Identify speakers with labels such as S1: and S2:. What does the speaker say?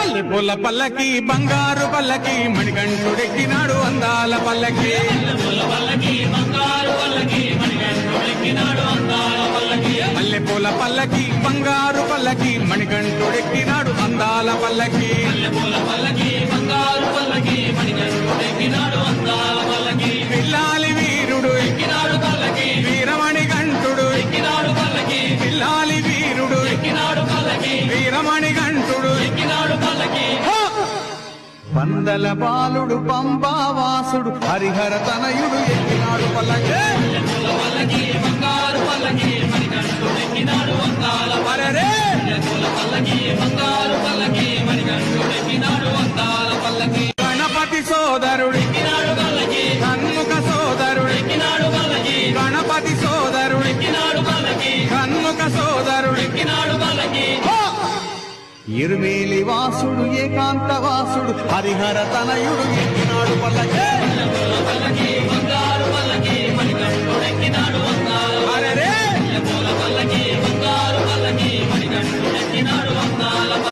S1: మల్లెపూల పల్లకి బంగారు పల్లకి మణికంఠుడెక్కినాడు అందాల పల్లకి మల్లెపూల పల్లకి బంగారు పల్లకి మణికంఠుడెక్కినాడు అందాల పల్లకి పిల్లాలి వీరుడు ఎక్కినాడు పల్లకి వీరమణి కంఠుడు ఎక్కినాడు పల్లకి పిల్లాలి వీరుడు ఎక్కినాడు పల్లకి వీరమణి కంఠుడు ఎక్కినాడు పల్లకి పందల బాలుడు పంబావాసుడు హరిహర తనయుడు ఎక్కినాడు పల్లకి బంగారు పల్లకి మణికంఠుడు ఎక్కినాడు అందాల పల్లకి బంగారు పల్లకి మణికంఠుడు ఎక్కినాడు అందాల పల్లకి గణపతి సోదరుడు ఎక్కినాడు పల్లకి కన్ముఖ సోదరుడు ఎక్కినాడు పల్లకి గణపతి సోదరుడు ఎక్కినాడు పల్లకి కన్ముఖ సోదరుడు ఎక్కినాడు పల్లకి ఇరుమేలి వాసుడు ఏకాంత వాసుడు హరిహర తనయుడు ఎక్కినాడు పల్లకి బంగారు పల్లకి మణికంఠుడు ఎక్కినాడు అందాల పల్లకి